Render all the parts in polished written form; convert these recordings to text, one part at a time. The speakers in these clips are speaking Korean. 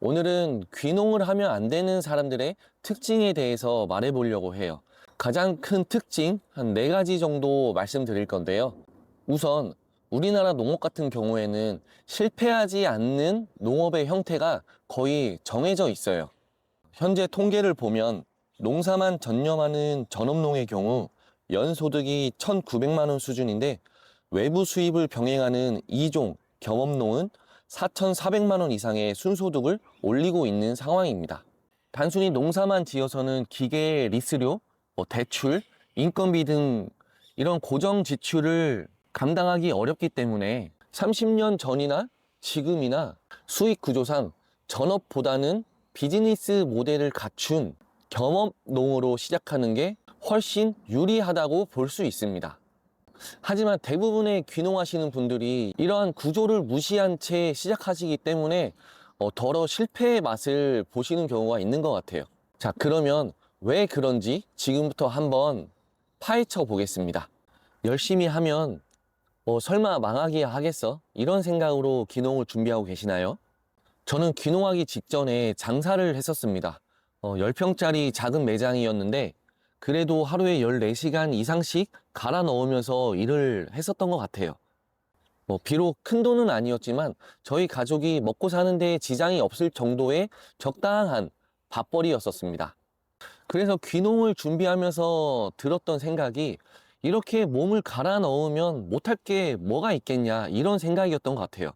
오늘은 귀농을 하면 안 되는 사람들의 특징에 대해서 말해 보려고 해요. 가장 큰 특징 한 4가지 정도 말씀드릴 건데요. 우선 우리나라 농업 같은 경우에는 실패하지 않는 농업의 형태가 거의 정해져 있어요. 현재 통계를 보면 농사만 전념하는 전업농의 경우 연소득이 1,900만 원 수준인데 외부 수입을 병행하는 2종 겸업농은 4,400만 원 이상의 순소득을 올리고 있는 상황입니다. 단순히 농사만 지어서는 기계 리스료, 대출, 인건비 등 이런 고정 지출을 감당하기 어렵기 때문에 30년 전이나 지금이나 수익 구조상 전업보다는 비즈니스 모델을 갖춘 겸업농으로 시작하는 게 훨씬 유리하다고 볼 수 있습니다. 하지만 대부분의 귀농하시는 분들이 이러한 구조를 무시한 채 시작하시기 때문에 더러 실패의 맛을 보시는 경우가 있는 것 같아요. 자, 그러면 왜 그런지 지금부터 한번 파헤쳐 보겠습니다. 열심히 하면 설마 망하기야 하겠어? 이런 생각으로 귀농을 준비하고 계시나요? 저는 귀농하기 직전에 장사를 했었습니다. 10평짜리 작은 매장이었는데 그래도 하루에 14시간 이상씩 갈아 넣으면서 일을 했었던 것 같아요. 비록 큰 돈은 아니었지만 저희 가족이 먹고 사는 데 지장이 없을 정도의 적당한 밥벌이였었습니다. 그래서 귀농을 준비하면서 들었던 생각이 이렇게 몸을 갈아 넣으면 못할 게 뭐가 있겠냐, 이런 생각이었던 것 같아요.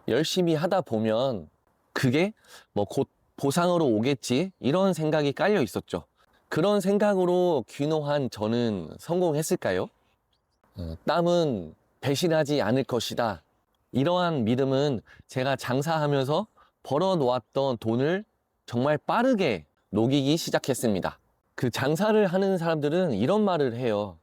열심히 하다 보면 그게 곧 보상으로 오겠지, 이런 생각이 깔려 있었죠. 그런 생각으로 귀농한 저는 성공했을까요? 땀은 배신하지 않을 것이다. 이러한 믿음은 제가 장사하면서 벌어 놓았던 돈을 정말 빠르게 녹이기 시작했습니다. 그 장사를 하는 사람들은 이런 말을 해요.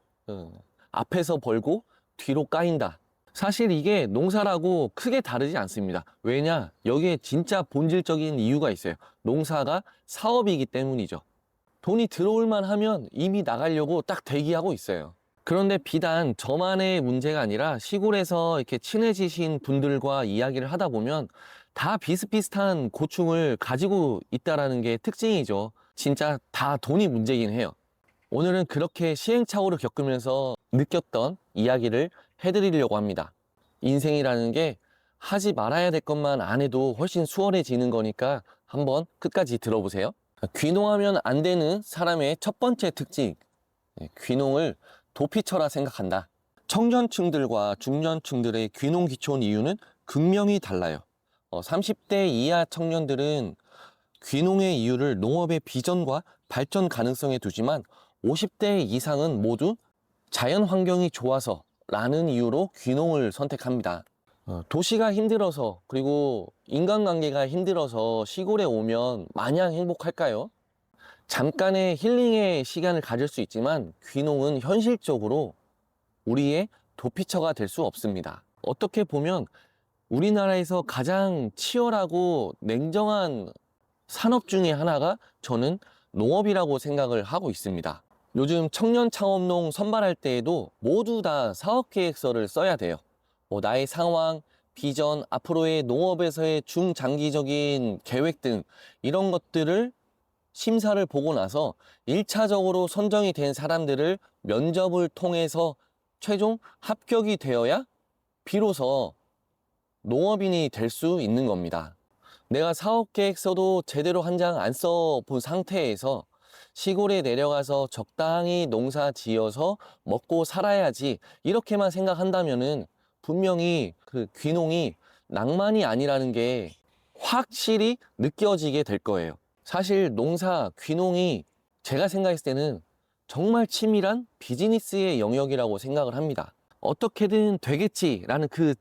앞에서 벌고 뒤로 까인다. 사실 이게 농사라고 크게 다르지 않습니다. 왜냐? 여기에 진짜 본질적인 이유가 있어요. 농사가 사업이기 때문이죠. 돈이 들어올만 하면 이미 나가려고 딱 대기하고 있어요. 그런데 비단 저만의 문제가 아니라 시골에서 이렇게 친해지신 분들과 이야기를 하다 보면 다 비슷비슷한 고충을 가지고 있다라는 게 특징이죠. 진짜 다 돈이 문제긴 해요. 오늘은 그렇게 시행착오를 겪으면서 느꼈던 이야기를 해드리려고 합니다. 인생이라는 게 하지 말아야 될 것만 안 해도 훨씬 수월해지는 거니까 한번 끝까지 들어보세요. 귀농하면 안 되는 사람의 첫 번째 특징, 귀농을 도피처라 생각한다. 청년층들과 중년층들의 귀농 기촌 이유는 극명히 달라요. 30대 이하 청년들은 귀농의 이유를 농업의 비전과 발전 가능성에 두지만 50대 이상은 모두 자연 환경이 좋아서 라는 이유로 귀농을 선택합니다. 도시가 힘들어서, 그리고 인간관계가 힘들어서 시골에 오면 마냥 행복할까요? 잠깐의 힐링의 시간을 가질 수 있지만 귀농은 현실적으로 우리의 도피처가 될 수 없습니다. 어떻게 보면 우리나라에서 가장 치열하고 냉정한 산업 중에 하나가 저는 농업이라고 생각을 하고 있습니다. 요즘 청년 창업농 선발할 때에도 모두 다 사업계획서를 써야 돼요. 나의 상황, 비전, 앞으로의 농업에서의 중장기적인 계획 등 이런 것들을 심사를 보고 나서 1차적으로 선정이 된 사람들을 면접을 통해서 최종 합격이 되어야 비로소 농업인이 될 수 있는 겁니다. 내가 사업계획서도 제대로 한 장 안 써본 상태에서 시골에 내려가서 적당히 농사 지어서 먹고 살아야지, 이렇게만 생각한다면은 분명히 그 귀농이 낭만이 아니라는 게 확실히 느껴지게 될 거예요. 사실 농사, 귀농이 제가 생각했을 때는 정말 치밀한 비즈니스의 영역이라고 생각을 합니다. 어떻게든 되겠지라는 그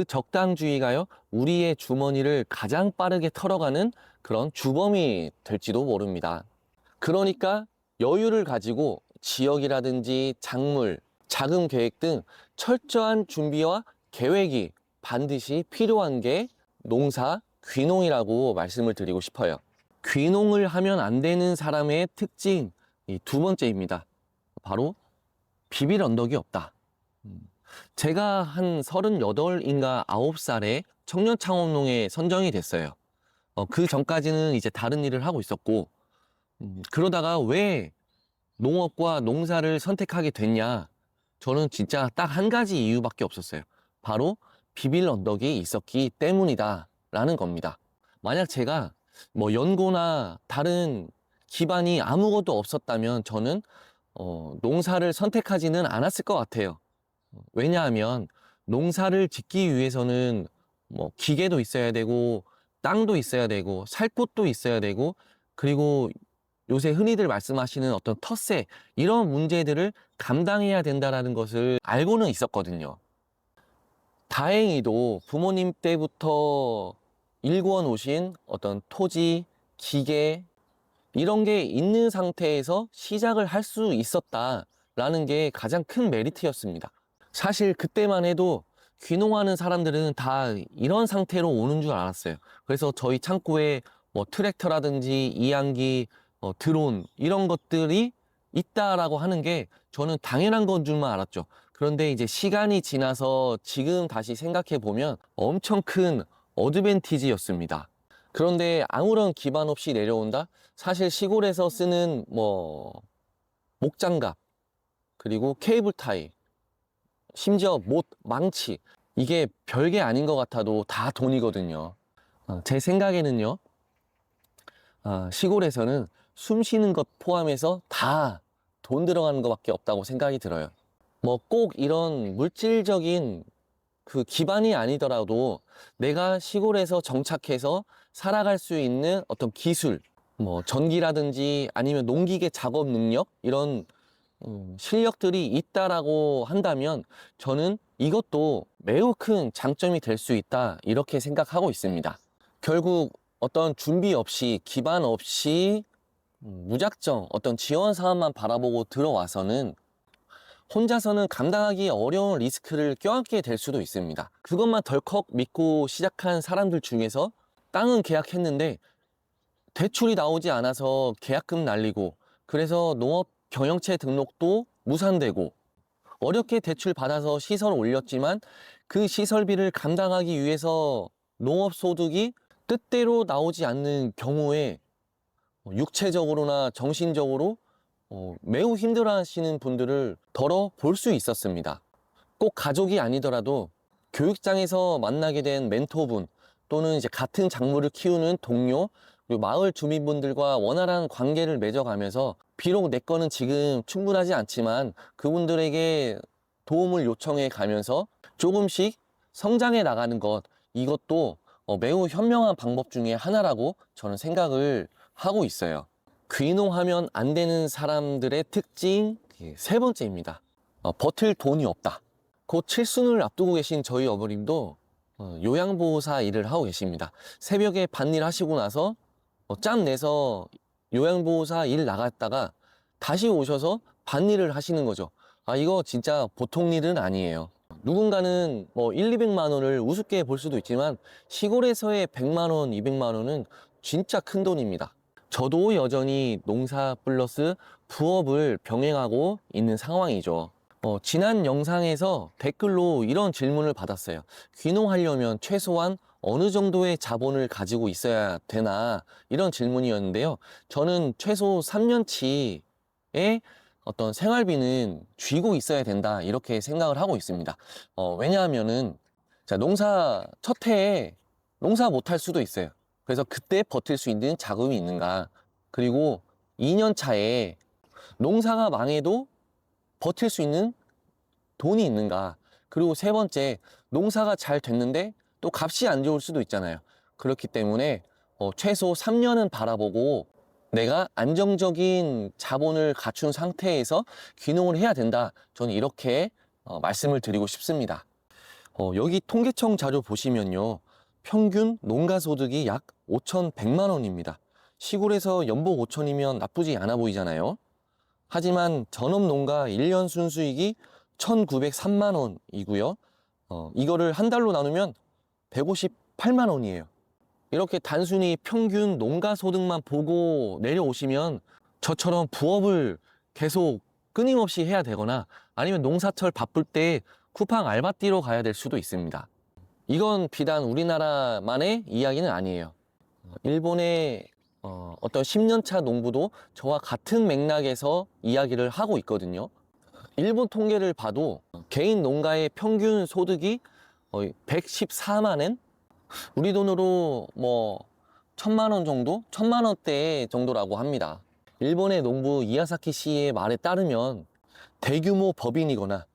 적당주의가요, 우리의 주머니를 가장 빠르게 털어가는 그런 주범이 될지도 모릅니다. 그러니까 여유를 가지고 지역이라든지 작물, 자금 계획 등 철저한 준비와 계획이 반드시 필요한 게 농사, 귀농이라고 말씀을 드리고 싶어요. 귀농을 하면 안 되는 사람의 특징, 이 두 번째입니다. 바로 비빌 언덕이 없다. 제가 한 38인가 9살에 청년 창업농에 선정이 됐어요. 그 전까지는 이제 다른 일을 하고 있었고, 그러다가 왜 농업과 농사를 선택하게 됐냐? 저는 진짜 딱 한 가지 이유밖에 없었어요. 바로 비빌 언덕이 있었기 때문이다 라는 겁니다. 만약 제가 뭐 연고나 다른 기반이 아무것도 없었다면 저는 농사를 선택하지는 않았을 것 같아요. 왜냐하면 농사를 짓기 위해서는 뭐 기계도 있어야 되고 땅도 있어야 되고 살 곳도 있어야 되고, 그리고 요새 흔히들 말씀하시는 어떤 텃세, 이런 문제들을 감당해야 된다는 것을 알고는 있었거든요. 다행히도 부모님 때부터 일궈 놓으신 어떤 토지, 기계, 이런 게 있는 상태에서 시작을 할 수 있었다라는 게 가장 큰 메리트였습니다. 사실 그때만 해도 귀농하는 사람들은 다 이런 상태로 오는 줄 알았어요. 그래서 저희 창고에 뭐 트랙터라든지 이양기, 드론, 이런 것들이 있다라고 하는 게 저는 당연한 건 줄만 알았죠. 그런데 이제 시간이 지나서 지금 다시 생각해 보면 엄청 큰 어드밴티지였습니다. 그런데 아무런 기반 없이 내려온다? 사실 시골에서 쓰는 뭐 목장갑, 그리고 케이블 타이, 심지어 못, 망치, 이게 별게 아닌 것 같아도 다 돈이거든요. 제 생각에는요, 시골에서는 숨 쉬는 것 포함해서 다 돈 들어가는 것밖에 없다고 생각이 들어요. 뭐 꼭 이런 물질적인 그 기반이 아니더라도 내가 시골에서 정착해서 살아갈 수 있는 어떤 기술, 뭐 전기라든지 아니면 농기계 작업 능력, 이런 실력들이 있다라고 한다면 저는 이것도 매우 큰 장점이 될 수 있다, 이렇게 생각하고 있습니다. 결국 어떤 준비 없이, 기반 없이 무작정 어떤 지원 사업만 바라보고 들어와서는 혼자서는 감당하기 어려운 리스크를 껴안게 될 수도 있습니다. 그것만 덜컥 믿고 시작한 사람들 중에서 땅은 계약했는데 대출이 나오지 않아서 계약금 날리고, 그래서 농업 경영체 등록도 무산되고, 어렵게 대출 받아서 시설 올렸지만 그 시설비를 감당하기 위해서 농업소득이 뜻대로 나오지 않는 경우에 육체적으로나 정신적으로 매우 힘들어하시는 분들을 덜어 볼 수 있었습니다. 꼭 가족이 아니더라도 교육장에서 만나게 된 멘토분, 또는 이제 같은 작물을 키우는 동료, 그리고 마을 주민분들과 원활한 관계를 맺어가면서 비록 내 거는 지금 충분하지 않지만 그분들에게 도움을 요청해 가면서 조금씩 성장해 나가는 것, 이것도 매우 현명한 방법 중에 하나라고 저는 생각을 하고 있어요. 귀농하면 안 되는 사람들의 특징 세 번째입니다. 버틸 돈이 없다. 곧 칠순을 앞두고 계신 저희 어머님도 요양보호사 일을 하고 계십니다. 새벽에 밭일 하시고 나서 짬 내서 요양보호사 일 나갔다가 다시 오셔서 밭일을 하시는 거죠. 이거 진짜 보통 일은 아니에요. 누군가는 뭐 1, 200만 원을 우습게 볼 수도 있지만 시골에서의 100만 원, 200만 원은 진짜 큰 돈입니다. 저도 여전히 농사 플러스 부업을 병행하고 있는 상황이죠. 지난 영상에서 댓글로 이런 질문을 받았어요. 귀농하려면 최소한 어느 정도의 자본을 가지고 있어야 되나, 이런 질문이었는데요. 저는 최소 3년치의 어떤 생활비는 쥐고 있어야 된다, 이렇게 생각을 하고 있습니다. 왜냐하면은 자, 농사 첫 해에 농사 못할 수도 있어요. 그래서 그때 버틸 수 있는 자금이 있는가, 그리고 2년 차에 농사가 망해도 버틸 수 있는 돈이 있는가, 그리고 세 번째, 농사가 잘 됐는데 또 값이 안 좋을 수도 있잖아요. 그렇기 때문에 최소 3년은 바라보고 내가 안정적인 자본을 갖춘 상태에서 귀농을 해야 된다, 저는 이렇게 말씀을 드리고 싶습니다. 여기 통계청 자료 보시면요, 평균 농가소득이 약 5,100만 원입니다. 시골에서 연봉 5천이면 나쁘지 않아 보이잖아요. 하지만 전업농가 1년 순수익이 1,903만 원이고요. 이거를 한 달로 나누면 158만 원이에요. 이렇게 단순히 평균 농가소득만 보고 내려오시면 저처럼 부업을 계속 끊임없이 해야 되거나 아니면 농사철 바쁠 때 쿠팡 알바 뛰러 가야 될 수도 있습니다. 이건 비단 우리나라만의 이야기는 아니에요. 일본의 어떤 10년차 농부도 저와 같은 맥락에서 이야기를 하고 있거든요. 일본 통계를 봐도 개인 농가의 평균 소득이 114만 엔? 우리 돈으로 뭐 1000만 원 정도? 1000만 원대 정도라고 합니다. 일본의 농부 이야사키 씨의 말에 따르면 대규모 법인이거나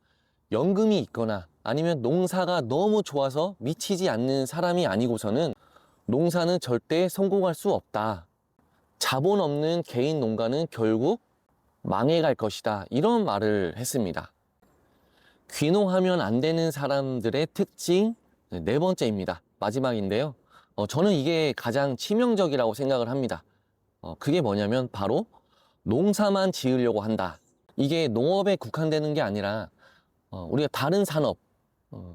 연금이 있거나 아니면 농사가 너무 좋아서 미치지 않는 사람이 아니고서는 농사는 절대 성공할 수 없다. 자본 없는 개인 농가는 결국 망해갈 것이다. 이런 말을 했습니다. 귀농하면 안 되는 사람들의 특징 네 번째입니다. 마지막인데요. 저는 이게 가장 치명적이라고 생각을 합니다. 그게 뭐냐면 바로 농사만 지으려고 한다. 이게 농업에 국한되는 게 아니라 우리가 다른 산업,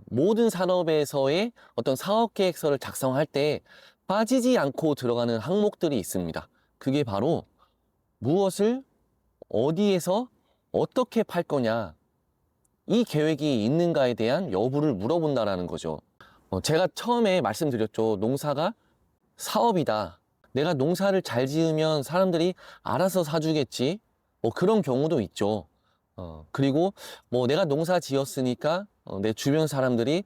모든 산업에서의 어떤 사업 계획서를 작성할 때 빠지지 않고 들어가는 항목들이 있습니다. 그게 바로 무엇을 어디에서 어떻게 팔 거냐, 이 계획이 있는가에 대한 여부를 물어본다라는 거죠. 제가 처음에 말씀드렸죠. 농사가 사업이다. 내가 농사를 잘 지으면 사람들이 알아서 사주겠지. 그런 경우도 있죠. 그리고 뭐 내가 농사 지었으니까 내 주변 사람들이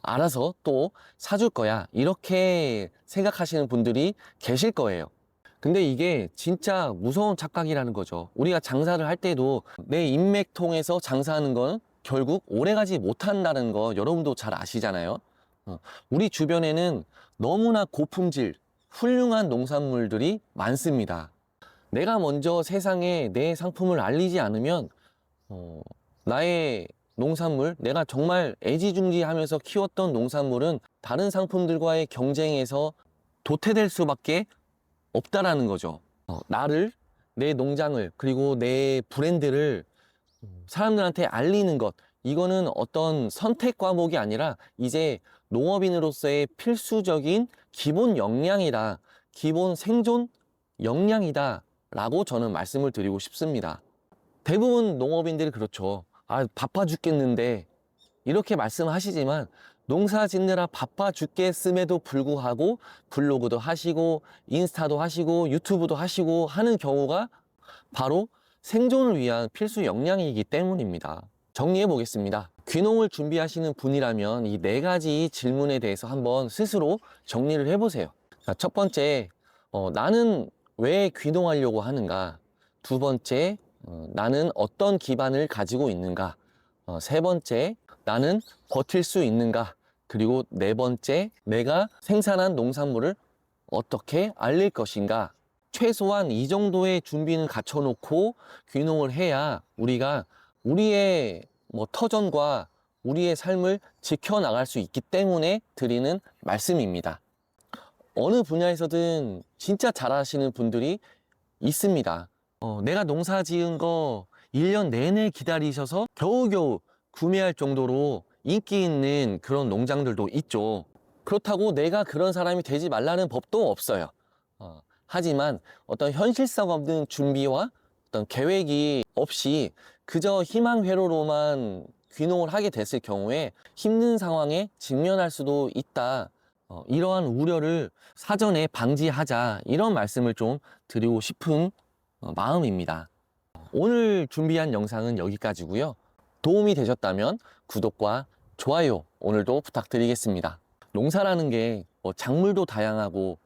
알아서 또 사줄 거야. 이렇게 생각하시는 분들이 계실 거예요. 근데 이게 진짜 무서운 착각이라는 거죠. 우리가 장사를 할 때도 내 인맥 통해서 장사하는 건 결국 오래가지 못한다는 거 여러분도 잘 아시잖아요. 우리 주변에는 너무나 고품질, 훌륭한 농산물들이 많습니다. 내가 먼저 세상에 내 상품을 알리지 않으면 나의 농산물, 내가 정말 애지중지하면서 키웠던 농산물은 다른 상품들과의 경쟁에서 도태될 수밖에 없다라는 거죠. 나를, 내 농장을, 그리고 내 브랜드를 사람들한테 알리는 것, 이거는 어떤 선택 과목이 아니라 이제 농업인으로서의 필수적인 기본 역량이다, 기본 생존 역량이다 라고 저는 말씀을 드리고 싶습니다. 대부분 농업인들이 그렇죠. 바빠 죽겠는데 이렇게 말씀하시지만 농사 짓느라 바빠 죽겠음에도 불구하고 블로그도 하시고 인스타도 하시고 유튜브도 하시고 하는 경우가 바로 생존을 위한 필수 역량이기 때문입니다. 정리해 보겠습니다. 귀농을 준비하시는 분이라면 이 4가지 질문에 대해서 한번 스스로 정리를 해보세요. 첫 번째, 나는 왜 귀농하려고 하는가? 두 번째, 나는 어떤 기반을 가지고 있는가? 세 번째, 나는 버틸 수 있는가? 그리고 네 번째, 내가 생산한 농산물을 어떻게 알릴 것인가? 최소한 이 정도의 준비는 갖춰놓고 귀농을 해야 우리가 우리의 터전과 우리의 삶을 지켜나갈 수 있기 때문에 드리는 말씀입니다. 어느 분야에서든 진짜 잘하시는 분들이 있습니다. 내가 농사 지은 거 1년 내내 기다리셔서 겨우겨우 구매할 정도로 인기 있는 그런 농장들도 있죠. 그렇다고 내가 그런 사람이 되지 말라는 법도 없어요. 하지만 어떤 현실성 없는 준비와 어떤 계획이 없이 그저 희망회로로만 귀농을 하게 됐을 경우에 힘든 상황에 직면할 수도 있다. 이러한 우려를 사전에 방지하자, 이런 말씀을 좀 드리고 싶은 마음입니다. 오늘 준비한 영상은 여기까지고요. 도움이 되셨다면 구독과 좋아요 오늘도 부탁드리겠습니다. 농사라는 게 작물도 다양하고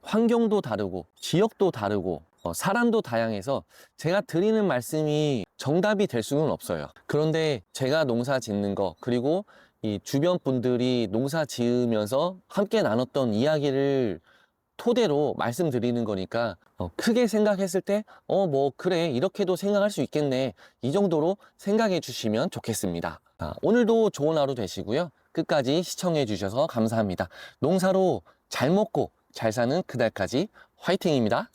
환경도 다르고 지역도 다르고 사람도 다양해서 제가 드리는 말씀이 정답이 될 수는 없어요. 그런데 제가 농사 짓는 거, 그리고 이 주변 분들이 농사 지으면서 함께 나눴던 이야기를 토대로 말씀드리는 거니까 크게 생각했을 때 그래, 이렇게도 생각할 수 있겠네, 이 정도로 생각해 주시면 좋겠습니다. 오늘도 좋은 하루 되시고요. 끝까지 시청해 주셔서 감사합니다. 농사로 잘 먹고 잘 사는 그날까지 화이팅입니다.